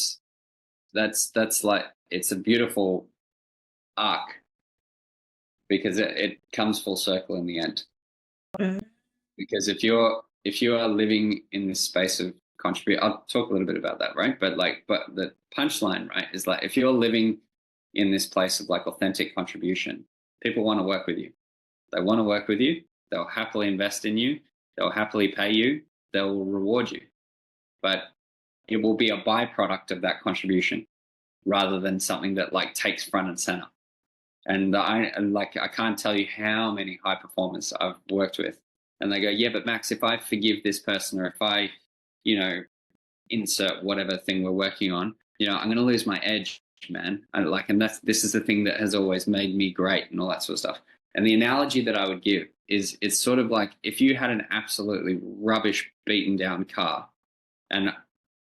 that's like it's a beautiful arc because it comes full circle in the end. Mm. Because if you are living in this space of contribute, I'll talk a little bit about that, right? But the punchline, right, is like if you're living in this place of like authentic contribution, people want to work with you. They want to work with you. They'll happily invest in you. They'll happily pay you. They'll reward you. But it will be a byproduct of that contribution rather than something that like takes front and center. And I can't tell you how many high performers I've worked with, and they go, yeah, but Max, if I forgive this person, or if I, you know, insert whatever thing we're working on, I'm going to lose my edge, man. And this is the thing that has always made me great, and all that sort of stuff. And the analogy that I would give is it's sort of like if you had an absolutely rubbish, beaten down car, and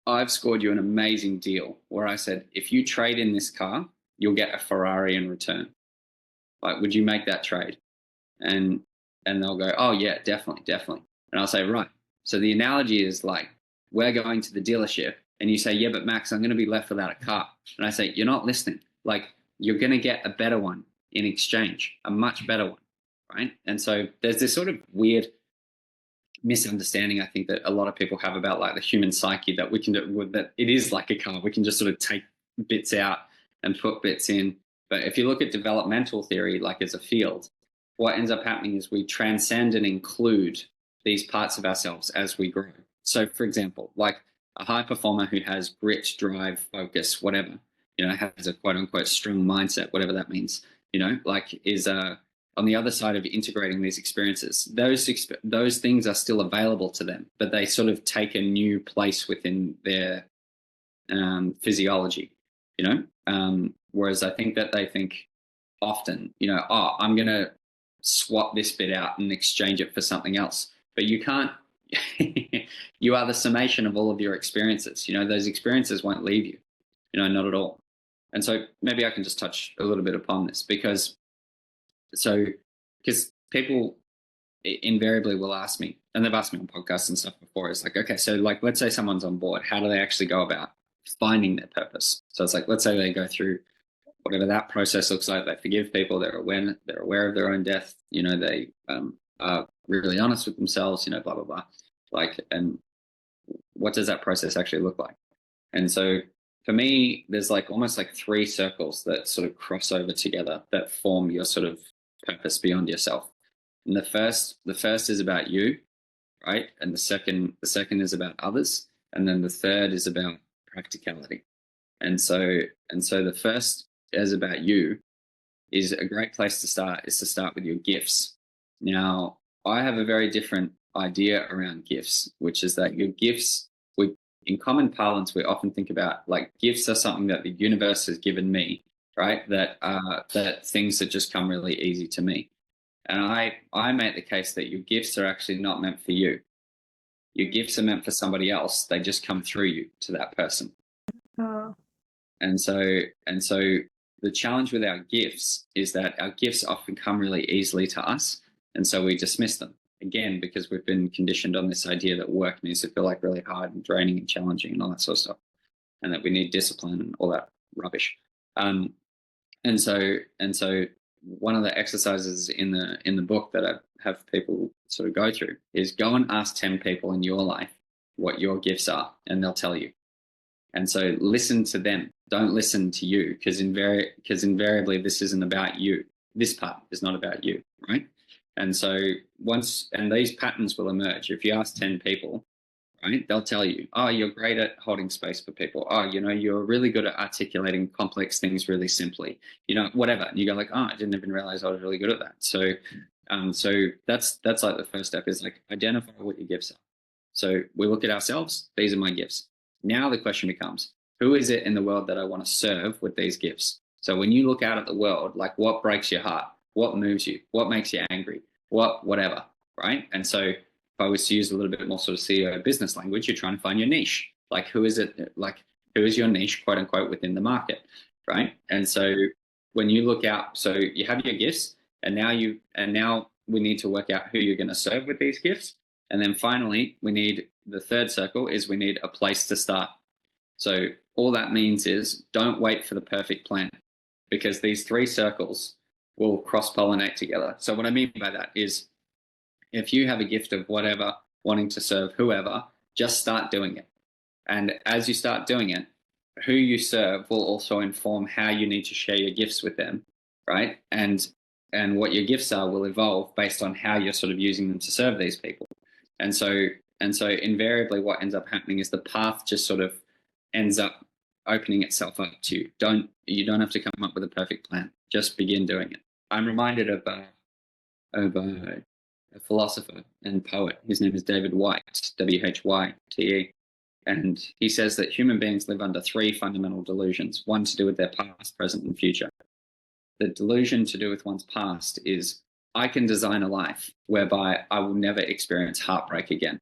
I've scored you an amazing deal where I said, if you trade in this car, you'll get a Ferrari in return. Like, would you make that trade? And they'll go, oh yeah, definitely, definitely. And I'll say, right. So the analogy is like we're going to the dealership, and you say, yeah, but Max, I'm going to be left without a car. And I say, you're not listening. Like you're going to get a better one in exchange, a much better one, right? And so there's this sort of weird misunderstanding I think that a lot of people have about like the human psyche that we can do, that it is like a car. We can just sort of take bits out and put bits in. But if you look at developmental theory, like as a field, what ends up happening is we transcend and include these parts of ourselves as we grow. So, for example, like a high performer who has grit, drive, focus, whatever, has a quote unquote strong mindset, whatever that means, like is on the other side of integrating these experiences. Those things are still available to them, but they sort of take a new place within their physiology. Whereas I think that they think often, oh, I'm going to swap this bit out and exchange it for something else. But you can't. You are the summation of all of your experiences. Those experiences won't leave you, not at all. And so maybe I can just touch a little bit upon this because people invariably will ask me, and they've asked me on podcasts and stuff before, it's like, okay, so like, let's say someone's on board, how do they actually go about finding their purpose? So it's like, let's say they go through whatever that process looks like, they forgive people, they're aware of their own death, they are really honest with themselves, blah, blah, blah. Like, and what does that process actually look like? And so for me, there's like almost like three circles that sort of cross over together that form your sort of purpose beyond yourself. And the first is about you, right? And the second is about others, and then the third is about practicality. And so the first is about you is a great place to start is to start with your gifts. Now, I have a very different idea around gifts, which is that your gifts, in common parlance, we often think about like gifts are something that the universe has given me, right? That things that just come really easy to me. And I make the case that your gifts are actually not meant for you. Your gifts are meant for somebody else. They just come through you to that person. Oh. And so the challenge with our gifts is that our gifts often come really easily to us, and so we dismiss them again because we've been conditioned on this idea that work needs to feel like really hard and draining and challenging and all that sort of stuff, and that we need discipline and all that rubbish. And so one of the exercises in the book that I have people sort of go through is go and ask 10 people in your life what your gifts are, and they'll tell you. And so listen to them. Don't listen to you, because invariably this isn't about you. This part is not about you, right? And so these patterns will emerge. If you ask 10 people, right, they'll tell you, oh, you're great at holding space for people. Oh, you're really good at articulating complex things really simply. Whatever. And you go like, oh, I didn't even realize I was really good at that. So that's like the first step is like identify what your gifts are. So we look at ourselves. These are my gifts. Now the question becomes, who is it in the world that I want to serve with these gifts? So when you look out at the world, like what breaks your heart? What moves you? What makes you angry? Whatever, right? And so if I was to use a little bit more sort of CEO business language, you're trying to find your niche. Like who is it? Like who is your niche, quote unquote, within the market, right? And so when you look out, so you have your gifts, and now we need to work out who you're going to serve with these gifts. And then finally, the third circle is we need a place to start. So all that means is don't wait for the perfect plan, because these three circles will cross-pollinate together. So what I mean by that is if you have a gift of whatever, wanting to serve whoever, just start doing it. And as you start doing it, who you serve will also inform how you need to share your gifts with them, right? And what your gifts are will evolve based on how you're sort of using them to serve these people. And so invariably what ends up happening is the path just sort of ends up opening itself up to you. You don't have to come up with a perfect plan. Just begin doing it. I'm reminded of a philosopher and poet. His name is David Whyte, Whyte. And he says that human beings live under three fundamental delusions, one to do with their past, present, and future. The delusion to do with one's past is, I can design a life whereby I will never experience heartbreak again.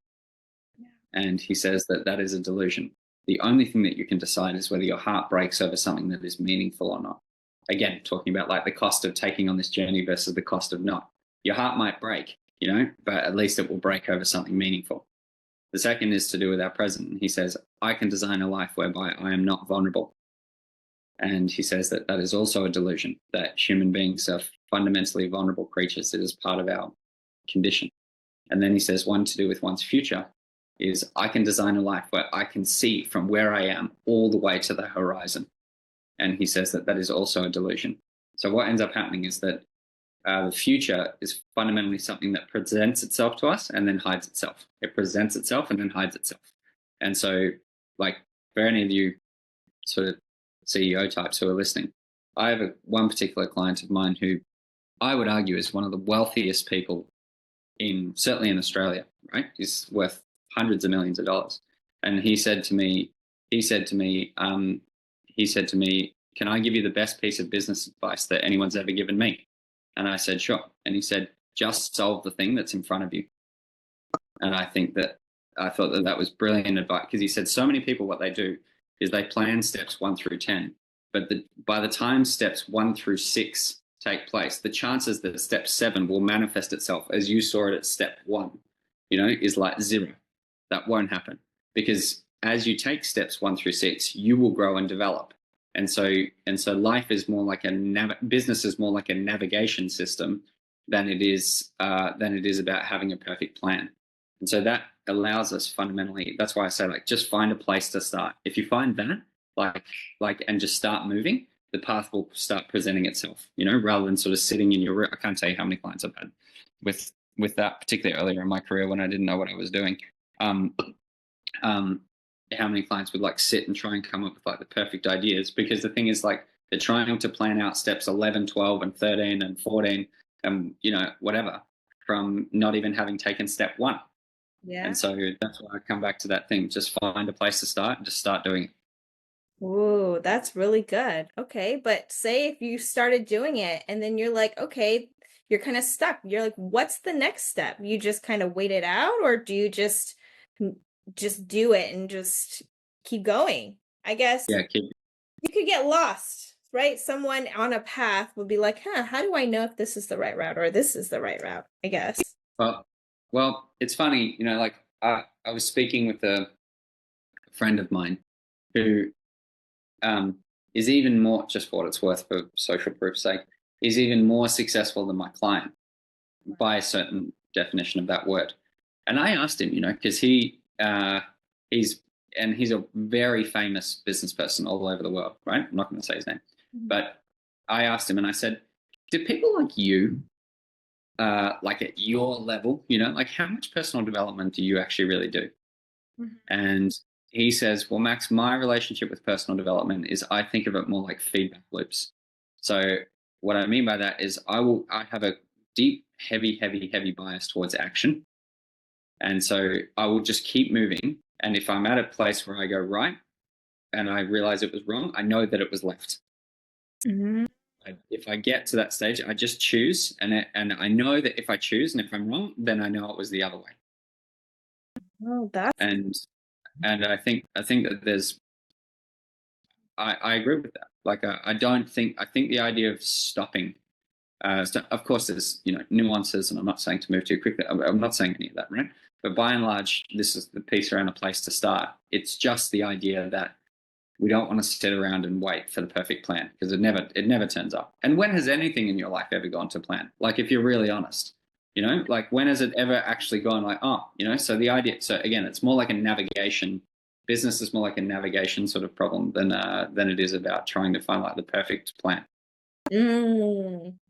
And he says that is a delusion. The only thing that you can decide is whether your heart breaks over something that is meaningful or not. Again, talking about like the cost of taking on this journey versus the cost of not. Your heart might break, but at least it will break over something meaningful. The second is to do with our present. He says, I can design a life whereby I am not vulnerable. And he says that is also a delusion, that human beings are fundamentally vulnerable creatures. It is part of our condition. And then he says one to do with one's future is, I can design a life where I can see from where I am all the way to the horizon. And he says that is also a delusion. So what ends up happening is that the future is fundamentally something that presents itself to us and then hides itself. It presents itself and then hides itself. And so, like, for any of you sort of CEO types who are listening, I have one particular client of mine who I would argue is one of the wealthiest people certainly in Australia, right? He's worth hundreds of millions of dollars. And he said to me, can I give you the best piece of business advice that anyone's ever given me? And I said, sure. And he said, just solve the thing that's in front of you. And I thought that was brilliant advice, because he said so many people, what they do is they plan steps 1 through 10. But by the time steps 1 through 6 take place, the chances that step 7 will manifest itself as you saw it at step 1, is like 0. That won't happen, because as you take steps 1 through 6, you will grow and develop. And so life is more like business is more like a navigation system than it is about having a perfect plan. And so that allows us fundamentally. That's why I say, like, just find a place to start. If you find that, and just start moving, the path will start presenting itself, rather than sort of sitting in your room. I can't tell you how many clients I've had with that, particularly earlier in my career when I didn't know what I was doing. How many clients would like sit and try and come up with like the perfect ideas, because the thing is, like, they're trying to plan out steps 11, 12 and 13 and 14 and whatever, from not even having taken step 1. Yeah. And so that's why I come back to that thing. Just find a place to start and just start doing it. Ooh, that's really good. Okay, but say if you started doing it and then you're like, okay, you're kind of stuck. You're like, what's the next step? You just kind of wait it out, or do you just do it and just keep going? I guess Yeah, you could get lost, right? Someone on a path would be like, how do I know if this is the right route or this is the right route? I guess. Well, it's funny, like I was speaking with a friend of mine who is even more, just for what it's worth, for social proof's sake, is even more successful than my client by a certain definition of that word. And I asked him, because he's a very famous business person all over the world, right? I'm not going to say his name, but I asked him and I said, do people like you, like at your level, like how much personal development do you actually really do? Mm-hmm. And he says, well, Max, my relationship with personal development is, I think of it more like feedback loops. So what I mean by that is I have a deep, heavy bias towards action. And so I will just keep moving. And if I'm at a place where I go right and I realize it was wrong, I know that it was left. Mm-hmm. If I get to that stage, I just choose. And I know that if I choose and if I'm wrong, then I know it was the other way. Oh, that's... And I think that I agree with that. Like, I think the idea of stopping, so of course there's, nuances, and I'm not saying to move too quickly. I'm not saying any of that, right? But by and large, this is the piece around a place to start. It's just the idea that we don't want to sit around and wait for the perfect plan, because it never turns up. And when has anything in your life ever gone to plan? Like, if you're really honest, like, when has it ever actually gone like, so the idea, so again, it's more like a navigation. Business is more like a navigation sort of problem than it is about trying to find like the perfect plan.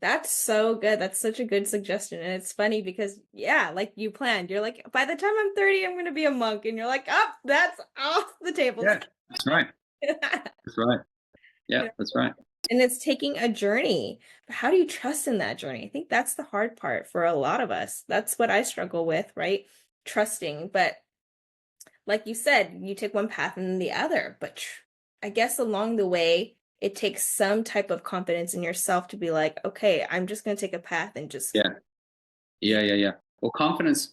That's so good. That's such a good suggestion. And it's funny because, yeah, like you planned, you're like, by the time I'm 30, I'm going to be a monk. And you're like, oh, that's off the table. Yeah, that's right. That's right. Yeah, that's right. And it's taking a journey. But how do you trust in that journey? I think that's the hard part for a lot of us. That's what I struggle with, right? Trusting. But like you said, you take one path and then the other. But I guess along the way, it takes some type of confidence in yourself to be like, okay, I'm just going to take a path and just... Yeah. Well, confidence,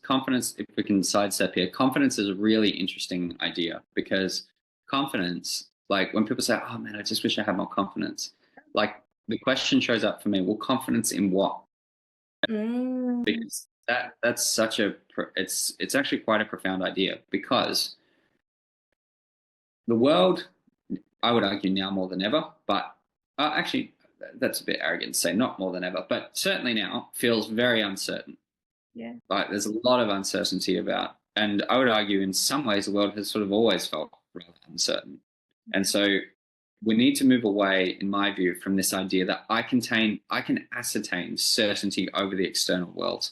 if we can sidestep here, confidence is a really interesting idea, because confidence, like when people say, oh man, I just wish I had more confidence. Like, the question shows up for me, well, confidence in what? Because that's such it's actually quite a profound idea, because the world, I would argue now more than ever, but actually that's a bit arrogant to say not more than ever, but certainly now feels very uncertain. Yeah. Like, there's a lot of uncertainty about, and I would argue in some ways the world has sort of always felt rather uncertain. And so we need to move away, in my view, from this idea that I can ascertain certainty over the external world.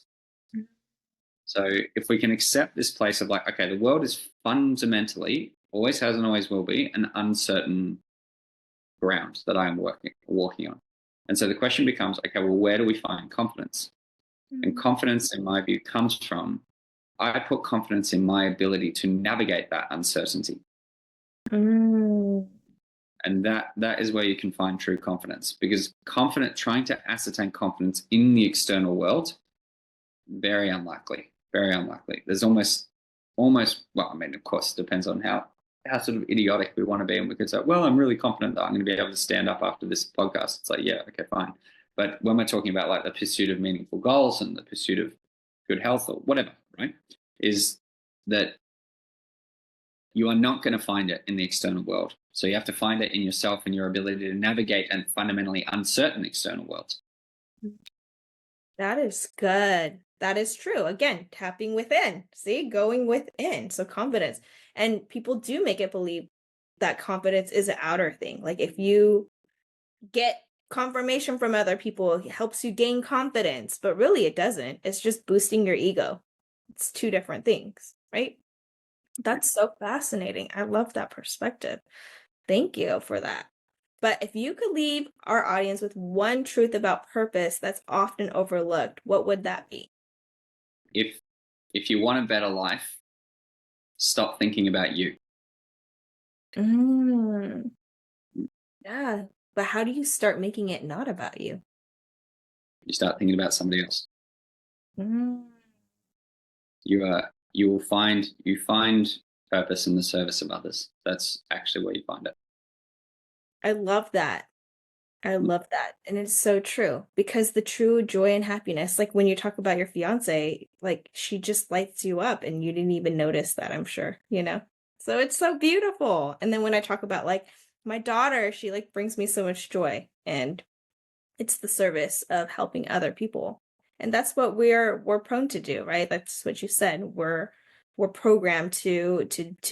So if we can accept this place of like, okay, the world is fundamentally, always has and always will be, an uncertain ground that I am walking on. And so the question becomes, okay, well, where do we find confidence? And confidence, in my view, comes from, I put confidence in my ability to navigate that uncertainty. And And that is where you can find true confidence, because trying to ascertain confidence in the external world, very unlikely, very unlikely. There's almost, well, I mean, of course, it depends on how sort of idiotic we want to be. And we could say, well, I'm really confident that I'm going to be able to stand up after this podcast. It's like, yeah, okay, fine. But when we're talking about like the pursuit of meaningful goals and the pursuit of good health or whatever, right, is that you are not going to find it in the external world. So you have to find it in yourself and your ability to navigate a fundamentally uncertain external world. That is good. That is true. Again, tapping within. See, going within. So confidence. And people do make it believe that confidence is an outer thing. Like if you get confirmation from other people, it helps you gain confidence, but really it doesn't. It's just boosting your ego. It's two different things, right? That's so fascinating. I love that perspective. Thank you for that. But if you could leave our audience with one truth about purpose that's often overlooked, what would that be? If you want a better life, stop thinking about you. Mm, yeah. But how do you start making it not about you? You start thinking about somebody else. Mm, You find purpose in the service of others. That's actually where you find it. I love that. I love that. And it's so true because the true joy and happiness, like when you talk about your fiance, like she just lights you up and you didn't even notice that, I'm sure, you know? So it's so beautiful. And then when I talk about like my daughter, she like brings me so much joy and it's the service of helping other people. And that's what we're prone to do, right? That's what you said. We're programmed to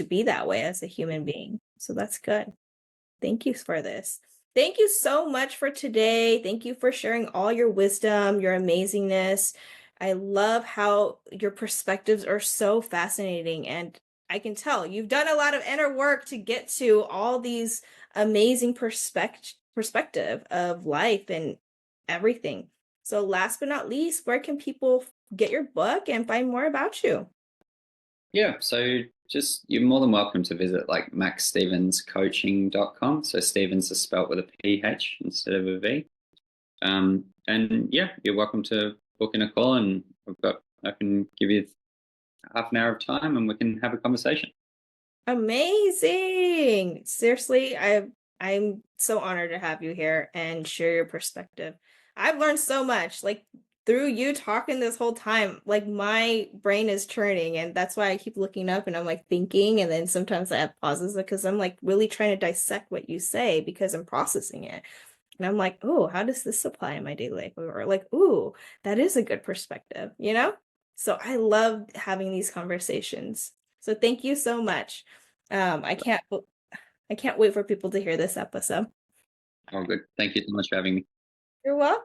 be that way as a human being. So that's good. Thank you for this. Thank you so much for today. Thank you for sharing all your wisdom, your amazingness. I love how your perspectives are so fascinating. And I can tell you've done a lot of inner work to get to all these amazing perspective of life and everything. So last but not least, where can people get your book and find more about you? Yeah, so just you're more than welcome to visit like maxstevenscoaching.com. So Stevens is spelled with a PH instead of a V. And yeah, you're welcome to book in a call, and I can give you half an hour of time and we can have a conversation. Amazing. Seriously, I'm so honored to have you here and share your perspective. I've learned so much like through you talking this whole time. Like my brain is churning and that's why I keep looking up and I'm like thinking and then sometimes I have pauses because I'm like really trying to dissect what you say because I'm processing it. And I'm like, "Oh, how does this apply in my daily life?" Or like, "Ooh, that is a good perspective," you know? So I love having these conversations. So thank you so much. I can't wait for people to hear this episode. Oh, good. Thank you so much for having me. You're welcome.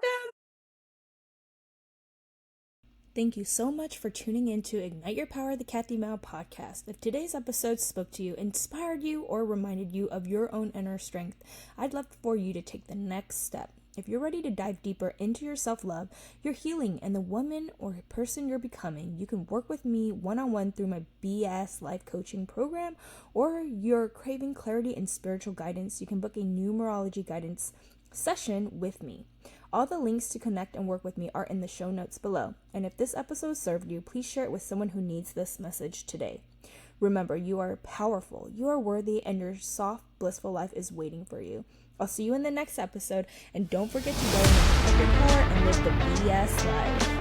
Thank you so much for tuning in to Ignite Your Power, the Kathy Mao podcast. If today's episode spoke to you, inspired you, or reminded you of your own inner strength, I'd love for you to take the next step. If you're ready to dive deeper into your self-love, your healing, and the woman or person you're becoming, you can work with me one-on-one through my BS life coaching program, or you're craving clarity and spiritual guidance, you can book a numerology guidance session with me. All the links to connect and work with me are in the show notes below. And if this episode served you, please share it with someone who needs this message today. Remember, you are powerful, you are worthy, and your soft, blissful life is waiting for you. I'll see you in the next episode, and don't forget to go and ignite your power and live the BS life.